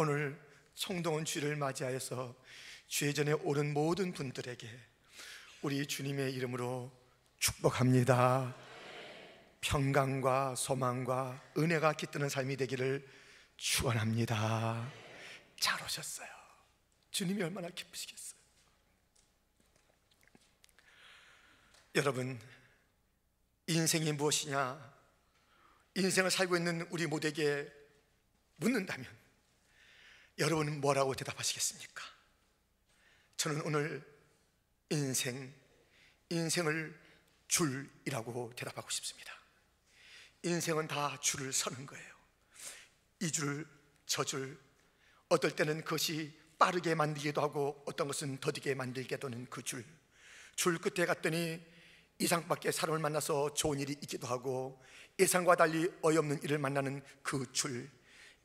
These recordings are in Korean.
오늘 청동원 주일을 맞이하여서 주의 전에 오른 모든 분들에게 우리 주님의 이름으로 축복합니다. 평강과 소망과 은혜가 깃드는 삶이 되기를 축원합니다. 잘 오셨어요. 주님이 얼마나 기쁘시겠어요. 여러분, 인생이 무엇이냐, 인생을 살고 있는 우리 모두에게 묻는다면 여러분은 뭐라고 대답하시겠습니까? 저는 오늘 인생을 줄이라고 대답하고 싶습니다. 인생은 다 줄을 서는 거예요. 이 줄, 저 줄, 어떨 때는 그것이 빠르게 만들기도 하고 어떤 것은 더디게 만들게 되는 그 줄 끝에 갔더니 이상밖에 사람을 만나서 좋은 일이 있기도 하고 예상과 달리 어이없는 일을 만나는 그 줄,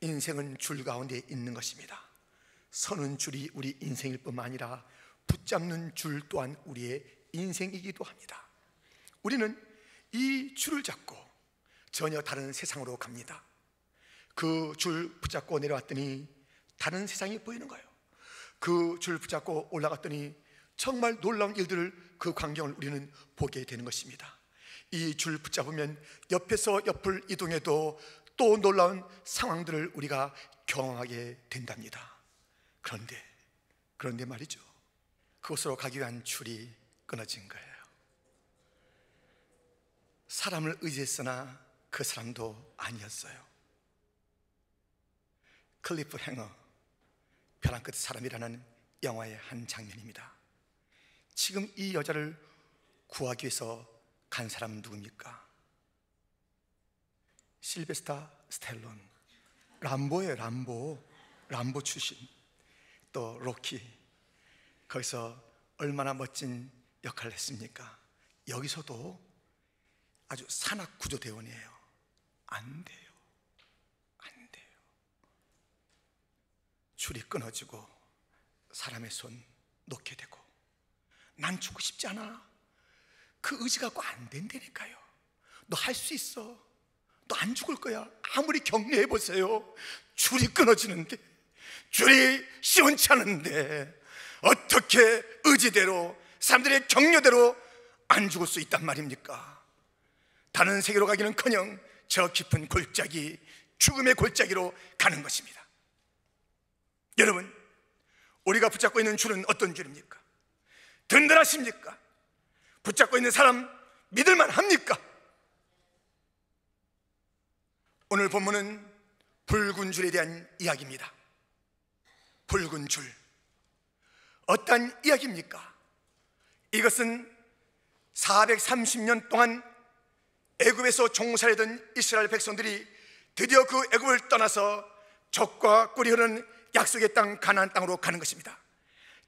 인생은 줄 가운데 있는 것입니다. 서는 줄이 우리 인생일 뿐만 아니라 붙잡는 줄 또한 우리의 인생이기도 합니다. 우리는 이 줄을 잡고 전혀 다른 세상으로 갑니다. 그 줄 붙잡고 내려왔더니 다른 세상이 보이는 거예요. 그 줄 붙잡고 올라갔더니 정말 놀라운 일들을, 그 광경을 우리는 보게 되는 것입니다. 이 줄 붙잡으면 옆에서 옆을 이동해도 또 놀라운 상황들을 우리가 경험하게 된답니다. 그런데 말이죠, 그곳으로 가기 위한 줄이 끊어진 거예요. 사람을 의지했으나 그 사람도 아니었어요. 클리프 행어, 벼랑 끝 사람이라는 영화의 한 장면입니다. 지금 이 여자를 구하기 위해서 간 사람은 누굽니까? 실베스타 스텔론, 람보예요. 람보 출신. 또 로키, 거기서 얼마나 멋진 역할을 했습니까? 여기서도 아주 산악구조대원이에요. 안 돼요. 줄이 끊어지고 사람의 손 놓게 되고, 난 죽고 싶지 않아. 그 의지 갖고 안 된다니까요. 너 할 수 있어. 너 안 죽을 거야. 아무리 격려해보세요. 줄이 끊어지는데, 줄이 시원치 않은데 어떻게 의지대로, 사람들의 격려대로 안 죽을 수 있단 말입니까? 다른 세계로 가기는커녕 저 깊은 골짜기, 죽음의 골짜기로 가는 것입니다. 여러분, 우리가 붙잡고 있는 줄은 어떤 줄입니까? 든든하십니까? 붙잡고 있는 사람 믿을만 합니까? 오늘 본문은 붉은 줄에 대한 이야기입니다. 붉은 줄, 어떤 이야기입니까? 이것은 430년 동안 애굽에서 종살이던 이스라엘 백성들이 드디어 그 애굽을 떠나서 젖과 꿀이 흐르는 약속의 땅 가나안 땅으로 가는 것입니다.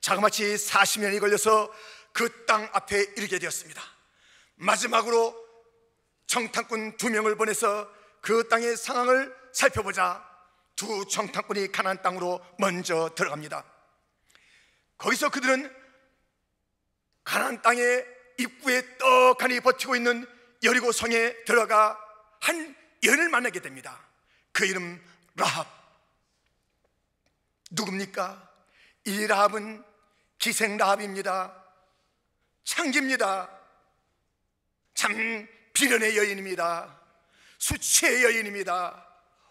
자그마치 40년이 걸려서 그 땅 앞에 이르게 되었습니다. 마지막으로 정탐꾼 2명을 보내서 그 땅의 상황을 살펴보자 두 정탐꾼이 가나안 땅으로 먼저 들어갑니다. 거기서 그들은 가나안 땅의 입구에 떡하니 버티고 있는 여리고 성에 들어가 한 여인을 만나게 됩니다. 그 이름 라합. 누굽니까? 이 라합은 기생 라합입니다. 창기입니다. 참 비련의 여인입니다. 수치의 여인입니다.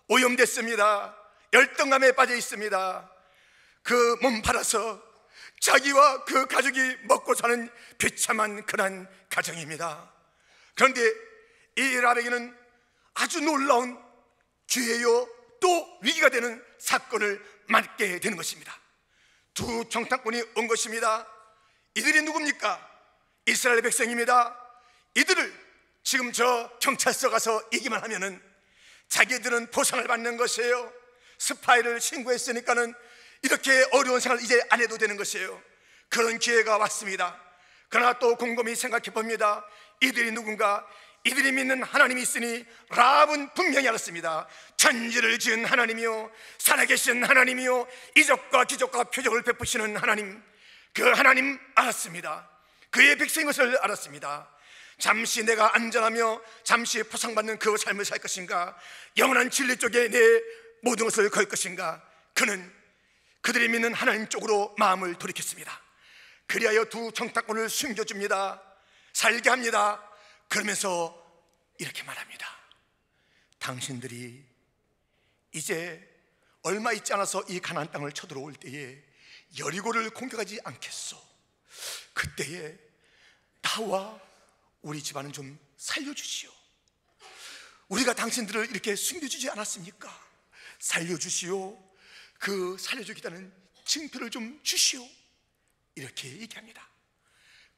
오염됐습니다. 열등감에 빠져 있습니다. 그 몸 팔아서 자기와 그 가족이 먹고 사는 비참한 그런 가정입니다. 그런데 이 라합에게는 아주 놀라운 기회요 또 위기가 되는 사건을 맞게 되는 것입니다. 두 정탐꾼이 온 것입니다. 이들이 누굽니까? 이스라엘 백성입니다. 이들을 지금 저 경찰서 가서 얘기만 하면은 자기들은 보상을 받는 것이에요. 스파이를 신고했으니까는 이렇게 어려운 생활을 이제 안 해도 되는 것이에요. 그런 기회가 왔습니다. 그러나 또 곰곰이 생각해 봅니다. 이들이 누군가? 이들이 믿는 하나님이 있으니 라합은 분명히 알았습니다. 천지를 지은 하나님이요, 살아계신 하나님이요, 이적과 기적과 표적을 베푸시는 하나님, 그 하나님 알았습니다. 그의 백성인 것을 알았습니다. 잠시 내가 안전하며 잠시 보상받는 그 삶을 살 것인가, 영원한 진리 쪽에 내 모든 것을 걸 것인가, 그는 그들이 믿는 하나님 쪽으로 마음을 돌이켰습니다. 그리하여 두 정탐꾼을 숨겨줍니다. 살게 합니다. 그러면서 이렇게 말합니다. 당신들이 이제 얼마 있지 않아서 이 가나안 땅을 쳐들어올 때에 여리고를 공격하지 않겠소. 그때에 나와 우리 집안은 좀 살려주시오. 우리가 당신들을 이렇게 숨겨주지 않았습니까? 살려주시오. 그 살려주겠다는 징표를 좀 주시오. 이렇게 얘기합니다.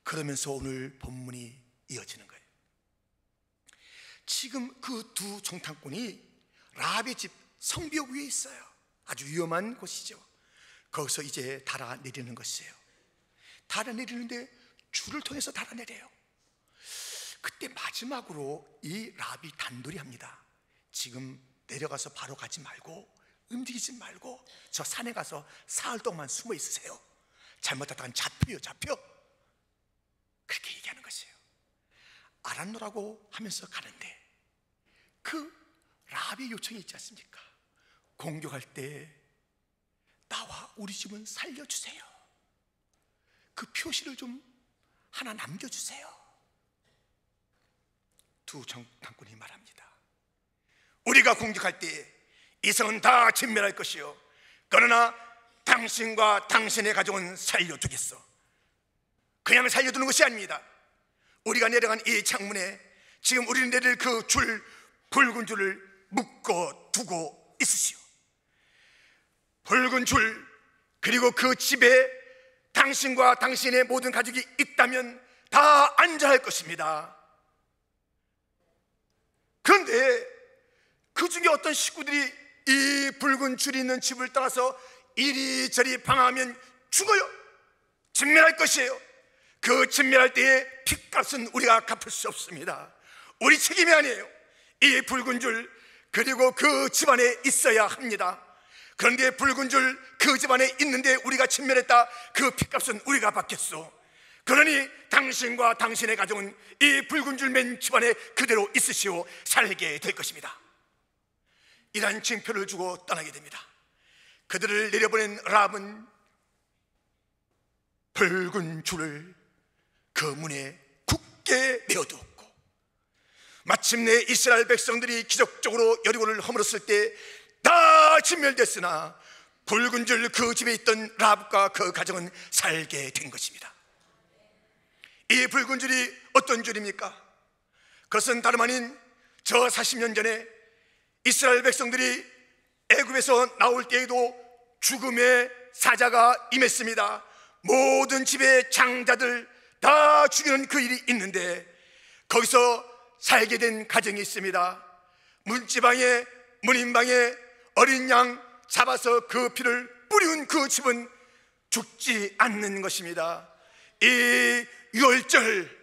그러면서 오늘 본문이 이어지는 거예요. 지금 그 두 정탐꾼이 라합의 집 성벽 위에 있어요. 아주 위험한 곳이죠. 거기서 이제 달아내리는 것이에요. 달아내리는데 줄을 통해서 달아내려요. 그때 마지막으로 이 라합이 단돌이 합니다. 지금 내려가서 바로 가지 말고, 움직이지 말고 저 산에 가서 사흘 동안 숨어 있으세요. 잘못하다간 잡혀. 그렇게 얘기하는 것이에요. 알았노라고 하면서 가는데 그 라합의 요청이 있지 않습니까? 공격할 때 나와 우리 집은 살려주세요. 그 표시를 좀 하나 남겨주세요. 두 정탐꾼이 말합니다. 우리가 공격할 때 이 성은 다 진멸할 것이요, 그러나 당신과 당신의 가족은 살려두겠어. 그냥 살려두는 것이 아닙니다. 우리가 내려간 이 창문에 지금 우리는 내릴 그 줄, 붉은 줄을 묶어 두고 있으시오. 붉은 줄, 그리고 그 집에 당신과 당신의 모든 가족이 있다면 다 안전할 것입니다. 그런데 그 중에 어떤 식구들이 이 붉은 줄이 있는 집을 따라서 이리저리 방황하면 죽어요. 진멸할 것이에요. 그 진멸할 때의 핏값은 우리가 갚을 수 없습니다. 우리 책임이 아니에요. 이 붉은 줄, 그리고 그 집안에 있어야 합니다. 그런데 붉은 줄 그 집안에 있는데 우리가 진멸했다, 그 핏값은 우리가 받겠소. 그러니 당신과 당신의 가족은 이 붉은 줄 맨 집안에 그대로 있으시오. 살게 될 것입니다. 이러한 징표를 주고 떠나게 됩니다. 그들을 내려보낸 라합은 붉은 줄을 그 문에 굳게 메어두었고, 마침내 이스라엘 백성들이 기적적으로 여리고를 허물었을 때 다 진멸됐으나 붉은 줄 그 집에 있던 라합과 그 가정은 살게 된 것입니다. 이 붉은 줄이 어떤 줄입니까? 그것은 다름 아닌 저 40년 전에 이스라엘 백성들이 애굽에서 나올 때에도 죽음의 사자가 임했습니다. 모든 집의 장자들 다 죽이는 그 일이 있는데 거기서 살게 된 가정이 있습니다. 문지방에, 문인방에 어린 양 잡아서 그 피를 뿌리운 그 집은 죽지 않는 것입니다. 이 유월절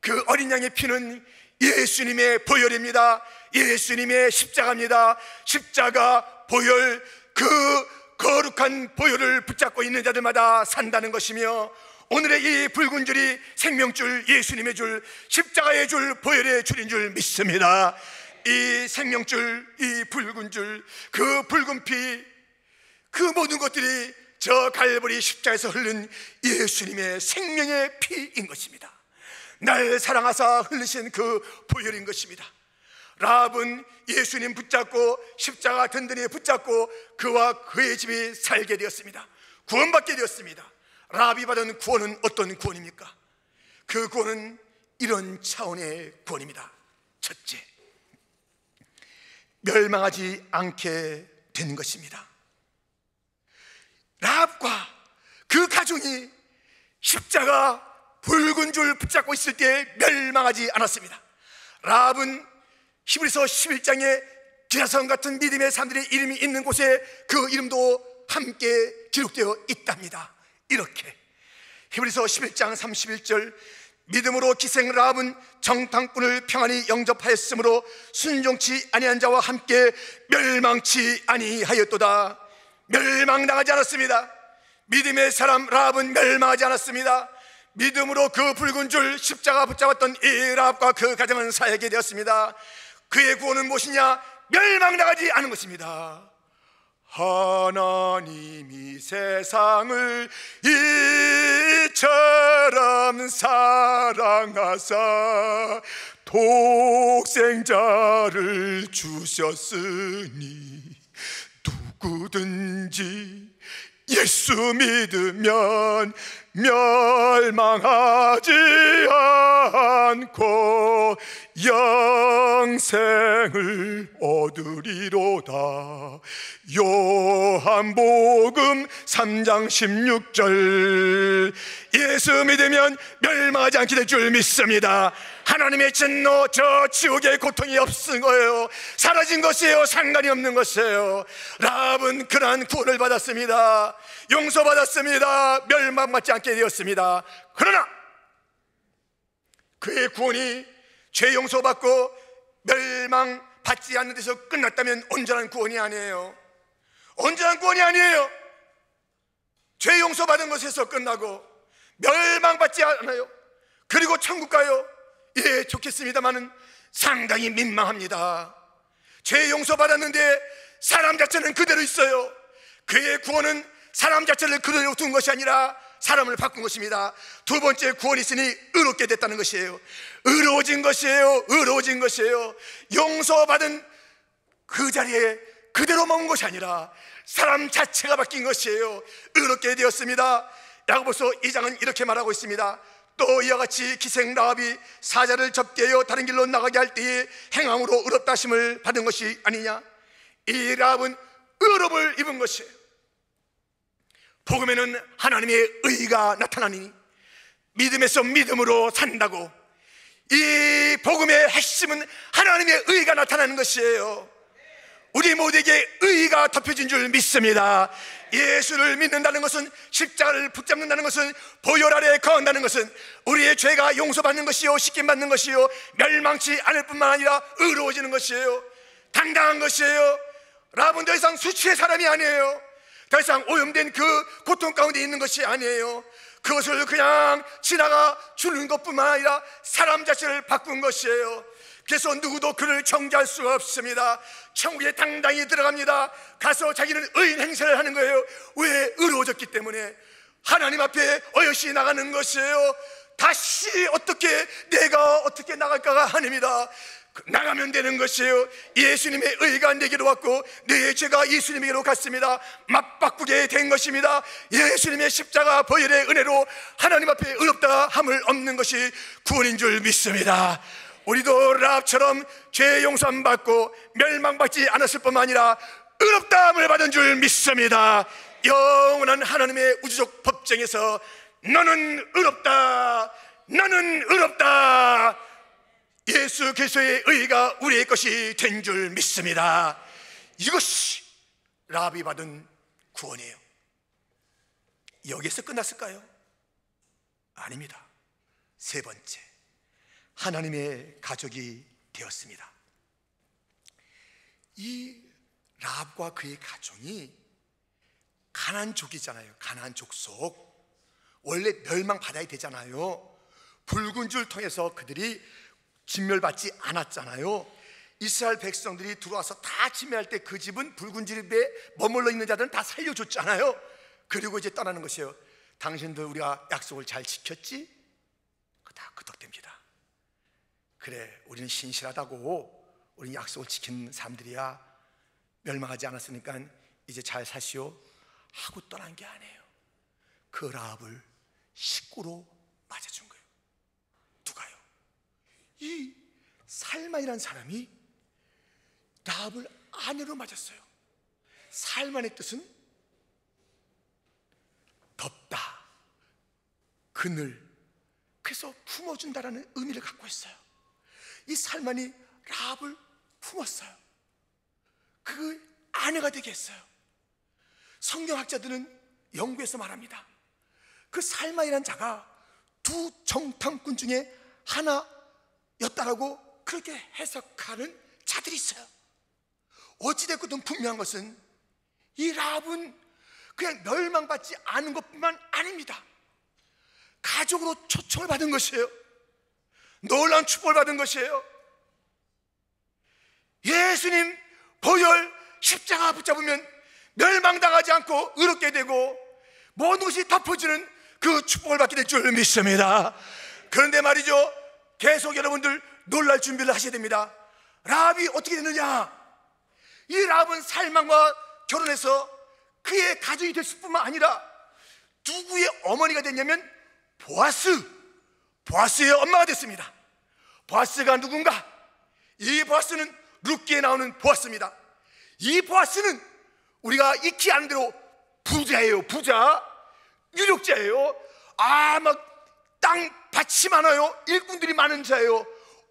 그 어린 양의 피는 예수님의 보혈입니다. 예수님의 십자가입니다. 십자가 보혈, 그 거룩한 보혈을 붙잡고 있는 자들마다 산다는 것이며, 오늘의 이 붉은 줄이 생명줄, 예수님의 줄, 십자가의 줄, 보혈의 줄인 줄 믿습니다. 이 생명줄, 이 붉은 줄, 그 붉은 피, 그 모든 것들이 저 갈보리 십자가에서 흐른 예수님의 생명의 피인 것입니다. 날 사랑하사 흘리신 그 보혈인 것입니다. 라합은 예수님 붙잡고 십자가 든든히 붙잡고 그와 그의 집이 살게 되었습니다. 구원받게 되었습니다. 라합이 받은 구원은 어떤 구원입니까? 그 구원은 이런 차원의 구원입니다. 첫째, 멸망하지 않게 되는 것입니다. 라합과 그 가족이 십자가 붉은 줄 붙잡고 있을 때 멸망하지 않았습니다. 라합은 히브리서 11장에 기사성 같은 믿음의 사람들의 이름이 있는 곳에 그 이름도 함께 기록되어 있답니다. 이렇게 히브리서 11장 31절, 믿음으로 기생 라합은 정탐꾼을 평안히 영접하였으므로 순종치 아니한 자와 함께 멸망치 아니하였도다. 멸망당하지 않았습니다. 믿음의 사람 라합은 멸망하지 않았습니다. 믿음으로 그 붉은 줄 십자가 붙잡았던 이 라합과 그 가정은 살게 되었습니다. 그의 구원은 무엇이냐? 멸망당하지 않은 것입니다. 하나님이 세상을 이처럼 사랑하사 독생자를 주셨으니 누구든지 예수 믿으면 멸망하지 않고 영생을 얻으리로다. 요한복음 3장 16절. 예수 믿으면 멸망하지 않게 될 줄 믿습니다. 하나님의 진노, 저 지옥의 고통이 없은 거예요. 사라진 것이에요. 상관이 없는 것이에요. 라합은 그러한 구원을 받았습니다. 용서받았습니다. 멸망받지 않게 되었습니다. 그러나 그의 구원이 죄 용서받고 멸망받지 않는 데서 끝났다면 온전한 구원이 아니에요. 온전한 구원이 아니에요. 죄 용서받은 것에서 끝나고 멸망받지 않아요. 그리고 천국 가요. 예, 좋겠습니다만은 상당히 민망합니다. 죄 용서받았는데 사람 자체는 그대로 있어요. 그의 구원은 사람 자체를 그대로 둔 것이 아니라 사람을 바꾼 것입니다. 두 번째, 구원이 있으니 의롭게 됐다는 것이에요. 의로워진 것이에요. 의로워진 것이에요. 용서받은 그 자리에 그대로 머문 것이 아니라 사람 자체가 바뀐 것이에요. 의롭게 되었습니다. 야고보서 2장은 이렇게 말하고 있습니다. 또 이와 같이 기생 라합이 사자를 접대하여 다른 길로 나가게 할 때에 행함으로 의롭다 하심을 받은 것이 아니냐. 이 라합은 의롭을 입은 것이에요. 복음에는 하나님의 의가 나타나니 믿음에서 믿음으로 산다고. 이 복음의 핵심은 하나님의 의가 나타나는 것이에요. 우리 모두에게 의가 덮여진 줄 믿습니다. 예수를 믿는다는 것은, 십자가를 붙잡는다는 것은, 보혈 아래에 거한다는 것은 우리의 죄가 용서받는 것이요, 씻김받는 것이요, 멸망치 않을 뿐만 아니라 의로워지는 것이에요. 당당한 것이에요. 라합은 더 이상 수치의 사람이 아니에요. 더 이상 오염된 그 고통 가운데 있는 것이 아니에요. 그것을 그냥 지나가 주는 것뿐만 아니라 사람 자체를 바꾼 것이에요. 그래서 누구도 그를 정죄할 수가 없습니다. 천국에 당당히 들어갑니다. 가서 자기는 의인 행세를 하는 거예요. 왜? 의로워졌기 때문에. 하나님 앞에 어여시 나가는 것이에요. 다시 내가 어떻게 나갈까가 아닙니다. 나가면 되는 것이에요. 예수님의 의가 내게로 왔고 내 죄가 예수님에게로 갔습니다. 맞바꾸게 된 것입니다. 예수님의 십자가 보혈의 은혜로 하나님 앞에 의롭다 함을 얻는 것이 구원인 줄 믿습니다. 우리도 라합처럼 죄 용서함 받고 멸망받지 않았을 뿐만 아니라 의롭다함을 받은 줄 믿습니다. 영원한 하나님의 우주적 법정에서 너는 의롭다, 너는 의롭다, 예수 그리스도의 의가 우리의 것이 된 줄 믿습니다. 이것이 라합이 받은 구원이에요. 여기서 끝났을까요? 아닙니다. 세 번째, 하나님의 가족이 되었습니다. 이 라합과 그의 가족이 가나안족이잖아요. 가나안 족속. 원래 멸망받아야 되잖아요. 붉은 줄 통해서 그들이 진멸받지 않았잖아요. 이스라엘 백성들이 들어와서 다 침멸할 때 그 집은 붉은 집에 머물러 있는 자들은 다 살려줬잖아요. 그리고 이제 떠나는 것이에요. 당신들 우리가 약속을 잘 지켰지? 다 끄덕댑니다. 그래, 우리는 신실하다고, 우리는 약속을 지킨 사람들이야, 멸망하지 않았으니까 이제 잘 사시오 하고 떠난 게 아니에요. 그 라합을 식구로 맞아준 거예요. 누가요? 이 살만이라는 사람이 라합을 아내로 맞았어요. 살만의 뜻은 덮다, 그늘, 그래서 품어준다라는 의미를 갖고 있어요. 이 살만이 라합을 품었어요. 그 아내가 되게 했어요. 성경학자들은 연구해서 말합니다. 그 살만이라는 자가 두 정탐꾼 중에 하나였다라고 그렇게 해석하는 자들이 있어요. 어찌됐든 분명한 것은 이 라합은 그냥 멸망받지 않은 것뿐만 아닙니다. 가족으로 초청을 받은 것이에요. 놀라운 축복을 받은 것이에요. 예수님 보혈 십자가 붙잡으면 멸망당하지 않고 의롭게 되고 모든 것이 덮어지는 그 축복을 받게 될 줄 믿습니다. 그런데 말이죠, 계속 여러분들 놀랄 준비를 하셔야 됩니다. 라합이 어떻게 됐느냐? 이 라합은 살만과 결혼해서 그의 가족이 됐을 뿐만 아니라 누구의 어머니가 됐냐면 보아스의 엄마가 됐습니다. 보아스가 누군가? 이 보아스는 룻기에 나오는 보아스입니다. 이 보아스는 우리가 익히 아는 대로 부자예요. 부자, 유력자예요. 막 땅 밭이 많아요. 일꾼들이 많은 자예요.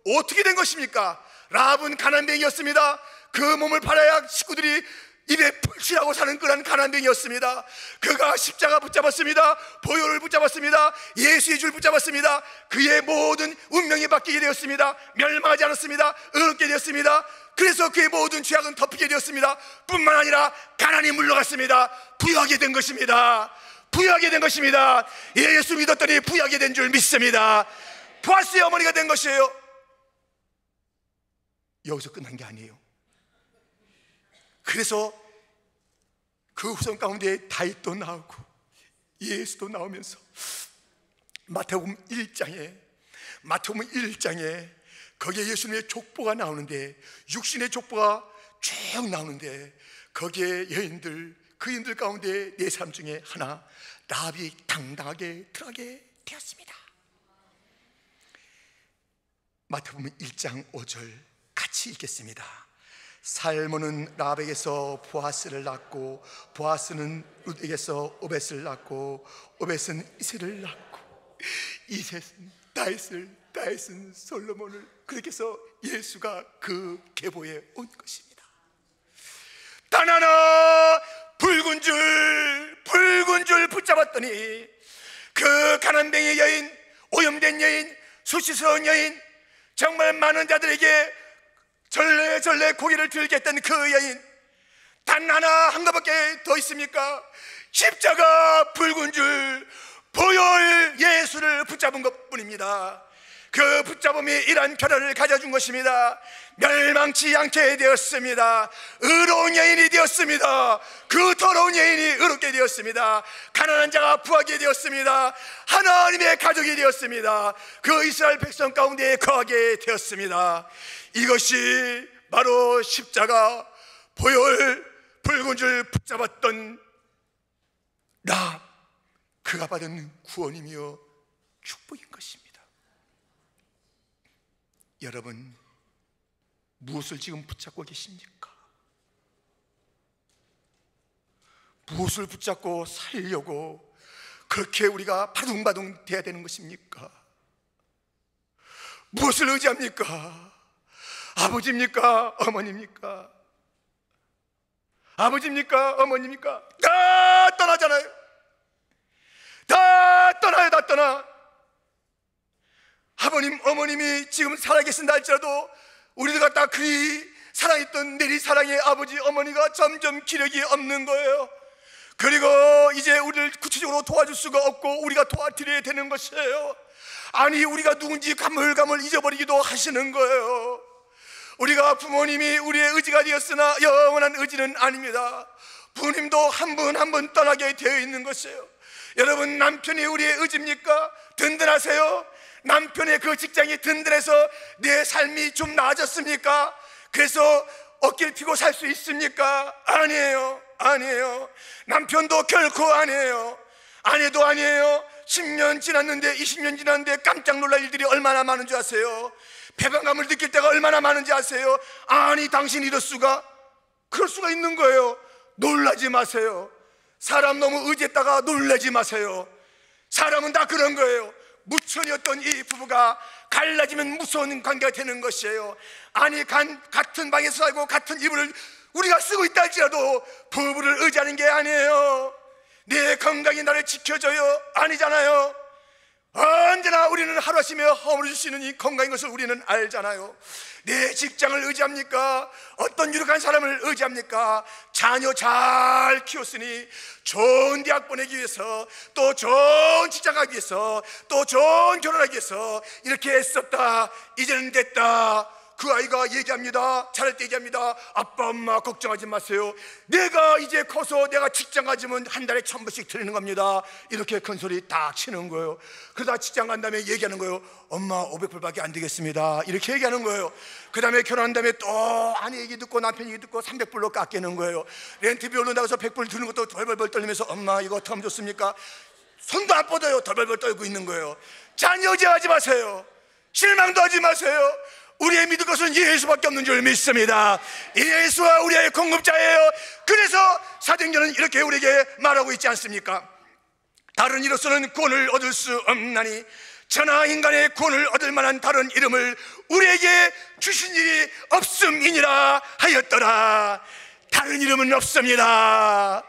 어떻게 된 것입니까? 라합은 가난뱅이였습니다. 그 몸을 팔아야 식구들이 입에 풀칠하고 사는 그런 가난뱅이였습니다. 그가 십자가 붙잡았습니다. 보혈을 붙잡았습니다. 예수의 줄 붙잡았습니다. 그의 모든 운명이 바뀌게 되었습니다. 멸망하지 않았습니다. 의롭게 되었습니다. 그래서 그의 모든 죄악은 덮이게 되었습니다. 뿐만 아니라 가난이 물러갔습니다. 부유하게 된 것입니다. 부유하게 된 것입니다. 예수 믿었더니 부유하게 된 줄 믿습니다. 보아스의 어머니가 된 것이에요. 여기서 끝난 게 아니에요. 그래서 그 후손 가운데 다윗도 나오고 예수도 나오면서 마태복음 1장에 거기에 예수님의 족보가 나오는데, 육신의 족보가 쭉 나오는데, 거기에 여인들, 그 여인들 가운데 4사람 중에 하나, 라합이 당당하게 들어가게 되었습니다. 마태복음 1장 5절 같이 읽겠습니다. 살몬은 라합에게서 보아스를 낳고, 보아스는 룻에게서 오벳을 낳고, 오벳은 이새를 낳고, 이새는 다윗은 솔로몬을, 그렇게 해서 예수가 그 계보에 온 것입니다. 단 하나 붉은 줄 붙잡았더니 그 가난뱅이 여인, 오염된 여인, 수치스러운 여인, 정말 많은 자들에게 절레절레 고개를 들게 했던 그 여인, 단 하나 한 것밖에 더 있습니까? 십자가, 붉은 줄, 보혈 예수를 붙잡은 것뿐입니다. 그 붙잡음이 이런 결과를 가져준 것입니다. 멸망치 않게 되었습니다. 의로운 여인이 되었습니다. 그 더러운 여인이 의롭게 되었습니다. 가난한 자가 부하게 되었습니다. 하나님의 가족이 되었습니다. 그 이스라엘 백성 가운데 거하게 되었습니다. 이것이 바로 십자가, 보혈, 붉은 줄 붙잡았던 나, 그가 받은 구원이며 축복인 것입니다. 여러분, 무엇을 지금 붙잡고 계십니까? 무엇을 붙잡고 살려고 그렇게 우리가 바둥바둥 돼야 되는 것입니까? 무엇을 의지합니까? 아버지입니까? 어머니입니까? 아버지입니까? 어머니입니까? 다 떠나잖아요. 다 떠나. 아버님, 어머님이 지금 살아계신다 할지라도 우리가 다 그리 사랑했던 내리 사랑의 아버지, 어머니가 점점 기력이 없는 거예요. 그리고 이제 우리를 구체적으로 도와줄 수가 없고 우리가 도와드려야 되는 것이에요. 아니, 우리가 누군지 가물가물 잊어버리기도 하시는 거예요. 우리가 부모님이 우리의 의지가 되었으나 영원한 의지는 아닙니다. 부모님도 한 분 한 분 떠나게 되어 있는 것이에요. 여러분, 남편이 우리의 의지입니까? 든든하세요? 남편의 그 직장이 든든해서 내 삶이 좀 나아졌습니까? 그래서 어깨를 펴고 살 수 있습니까? 아니에요. 남편도 결코 아니에요. 아내도 아니에요. 10년 지났는데, 20년 지났는데 깜짝 놀랄 일들이 얼마나 많은 줄 아세요? 배반감을 느낄 때가 얼마나 많은지 아세요? 아니, 당신 이럴 수가? 그럴 수가 있는 거예요. 놀라지 마세요. 사람 너무 의지했다가 놀라지 마세요. 사람은 다 그런 거예요. 무천이었던 이 부부가 갈라지면 무서운 관계가 되는 것이에요. 아니, 같은 방에서 살고 같은 이불을 우리가 쓰고 있다 할지라도 부부를 의지하는 게 아니에요. 내 건강이 나를 지켜줘요? 아니잖아요. 언제나 우리는 하루아침에 허물어질 수 있는 이 건강인 것을 우리는 알잖아요. 내 직장을 의지합니까? 어떤 유력한 사람을 의지합니까? 자녀 잘 키웠으니 좋은 대학 보내기 위해서, 또 좋은 직장 가기 위해서, 또 좋은 결혼하기 위해서 이렇게 애썼다, 이제는 됐다, 그 아이가 얘기합니다. 자랄 때 얘기합니다. 아빠 엄마 걱정하지 마세요. 내가 이제 커서 내가 직장 가지면 한 달에 1,000불씩 드리는 겁니다. 이렇게 큰 소리 딱 치는 거예요. 그러다 직장 간 다음에 얘기하는 거예요. 엄마 500불밖에 안 되겠습니다. 이렇게 얘기하는 거예요. 그 다음에 결혼한 다음에 또 아내 얘기 듣고 남편 얘기 듣고 300불로 깎이는 거예요. 렌트비 올른다고 해서 100불 드는 것도 벌벌벌 떨리면서 엄마 이거 어떻게 하면 좋습니까? 손도 안 뻗어요. 덜벌벌 떨고 있는 거예요. 자녀 의지하지 마세요. 실망도 하지 마세요. 우리의 믿을 것은 예수밖에 없는 줄 믿습니다. 예수와 우리의 공급자예요. 그래서 사도행전은 이렇게 우리에게 말하고 있지 않습니까? 다른 이로서는 구원을 얻을 수 없나니 천하 인간의 구원을 얻을 만한 다른 이름을 우리에게 주신 일이 없음이니라 하였더라. 다른 이름은 없습니다.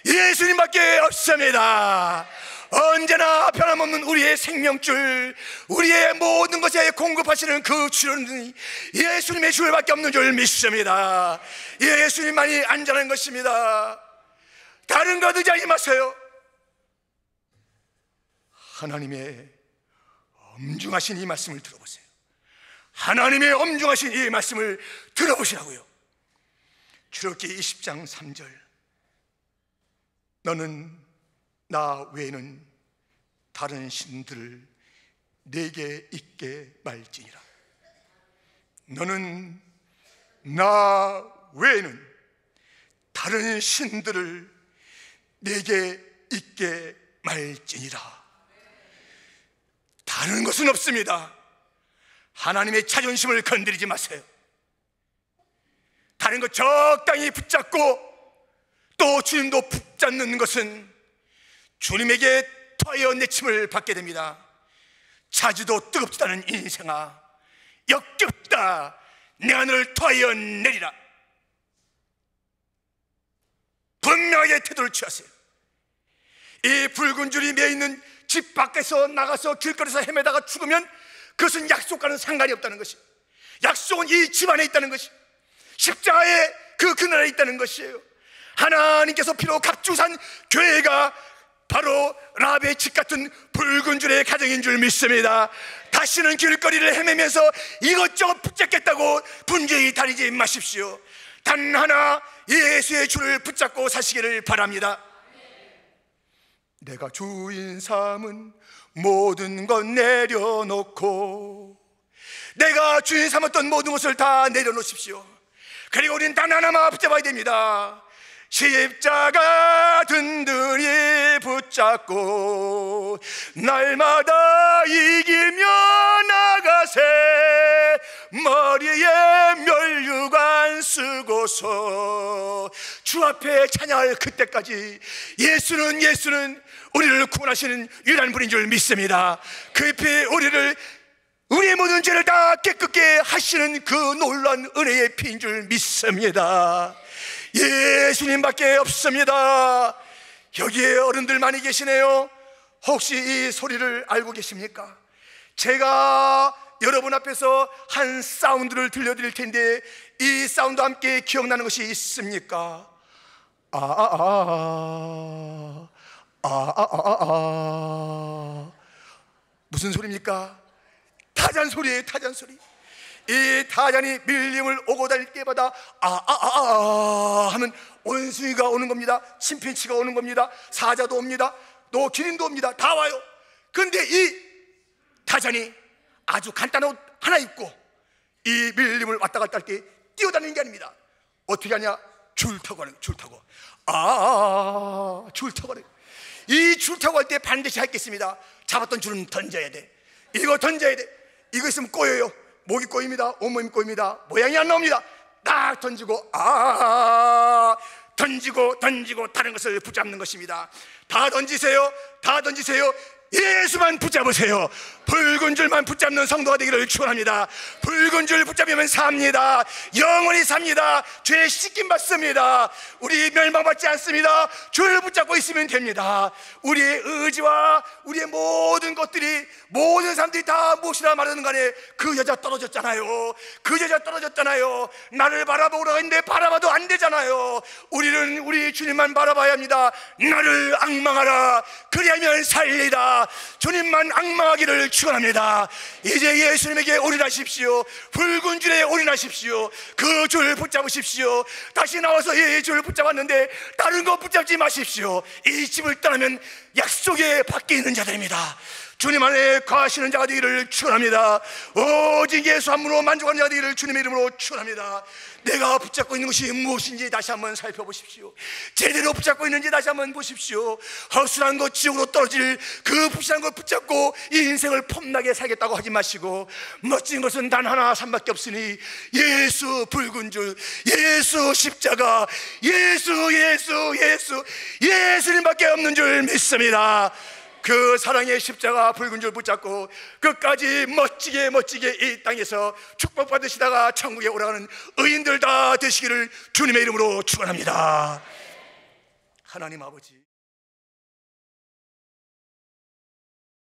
예수님밖에 없습니다. 언제나 변함없는 우리의 생명줄, 우리의 모든 것에 공급하시는 그 주는 예수님의 주밖에 없는 줄 믿습니다. 예수님만이 안전한 것입니다. 다른 것 의지하지 마세요. 하나님의 엄중하신 이 말씀을 들어보세요. 하나님의 엄중하신 이 말씀을 들어보시라고요. 출애굽기 20장 3절, 너는 나 외에는 다른 신들을 내게 있게 말지니라. 너는 나 외에는 다른 신들을 내게 있게 말지니라. 다른 것은 없습니다. 하나님의 자존심을 건드리지 마세요. 다른 것 적당히 붙잡고 또 주님도 붙잡는 것은 주님에게 토하여 내침을 받게 됩니다. 자주도 뜨겁다는 인생아, 역겹다. 내가 너를 토하여 내리라. 분명하게 태도를 취하세요. 이 붉은 줄이 매있는 집 밖에서 나가서 길거리에서 헤매다가 죽으면 그것은 약속과는 상관이 없다는 것이, 약속은 이 집 안에 있다는 것이, 십자가의 그 그늘에 있다는 것이에요. 하나님께서 피로 갑주산 교회가 바로 라합의 집 같은 붉은 줄의 가정인 줄 믿습니다. 다시는 길거리를 헤매면서 이것저것 붙잡겠다고 분주히 다니지 마십시오. 단 하나 예수의 줄을 붙잡고 사시기를 바랍니다. 내가 주인 삼은 모든 것 내려놓고, 내가 주인 삼았던 모든 것을 다 내려놓으십시오. 그리고 우리는 단 하나만 붙잡아야 됩니다. 십자가 든든히 붙잡고 날마다 이기며 나가세. 머리에 면류관 쓰고서 주 앞에 찬양할 그때까지 예수는 우리를 구원하시는 유일한 분인 줄 믿습니다. 그 피 우리의 모든 죄를 다 깨끗게 하시는 그 놀라운 은혜의 피인 줄 믿습니다. 예수님밖에 없습니다. 여기에 어른들 많이 계시네요. 혹시 이 소리를 알고 계십니까? 제가 여러분 앞에서 한 사운드를 들려드릴 텐데 이 사운드와 함께 기억나는 것이 있습니까? 무슨 소리입니까? 타잔 소리예요. 타잔 소리. 이 타잔이 밀림을 오고 다닐 때마다 하면 원숭이가 오는 겁니다. 침팬치가 오는 겁니다. 사자도 옵니다. 또 기린도 옵니다. 다 와요. 그런데 이 타잔이 아주 간단한 옷 하나 입고 이 밀림을 왔다 갔다 할 때 뛰어다니는 게 아닙니다. 어떻게 하냐? 줄 타고 하는 거예요. 줄 타고. 줄 타고 하는 거예요. 이 줄 타고 할 때 반드시 했겠습니다. 잡았던 줄은 던져야 돼. 이거 던져야 돼. 이거 있으면 꼬여요. 목이 꼬입니다. 온몸이 꼬입니다. 모양이 안 나옵니다. 딱 던지고 던지고 다른 것을 붙잡는 것입니다. 다 던지세요. 다 던지세요. 예수만 붙잡으세요. 붉은 줄만 붙잡는 성도가 되기를 축원합니다. 붉은 줄 붙잡으면 삽니다. 영원히 삽니다. 죄 씻김 받습니다. 우리 멸망받지 않습니다. 주를 붙잡고 있으면 됩니다. 우리의 의지와 우리의 모든 것들이, 모든 사람들이 다 무엇이라 말하는 간에 그 여자 떨어졌잖아요. 그 여자 떨어졌잖아요. 나를 바라보라고 했는데 바라봐도 안 되잖아요. 우리는 우리 주님만 바라봐야 합니다. 나를 앙망하라. 그리하면 살리라. 축원합니다. 주님만 앙망하기를 축원합니다. 이제 예수님에게 올인하십시오. 붉은 줄에 올인하십시오. 그 줄 붙잡으십시오. 다시 나와서 이 줄 붙잡았는데 다른 거 붙잡지 마십시오. 이 집을 떠나면 약속의 밖에 있는 자들입니다. 주님 안에 거하시는 자가 되기를 축원합니다. 오직 예수 한 분으로 만족하는 자가 되기를 주님의 이름으로 축원합니다. 내가 붙잡고 있는 것이 무엇인지 다시 한번 살펴보십시오. 제대로 붙잡고 있는지 다시 한번 보십시오. 허술한 것, 지옥으로 떨어질 그 부실한 것 붙잡고 이 인생을 폼나게 살겠다고 하지 마시고, 멋진 것은 단 하나 산밖에 없으니 예수 붉은 줄, 예수 십자가, 예수님밖에 없는 줄 믿습니다. 그 사랑의 십자가 붉은 줄 붙잡고 끝까지 멋지게 이 땅에서 축복받으시다가 천국에 오라가는 의인들 다 되시기를 주님의 이름으로 축원합니다. 하나님 아버지,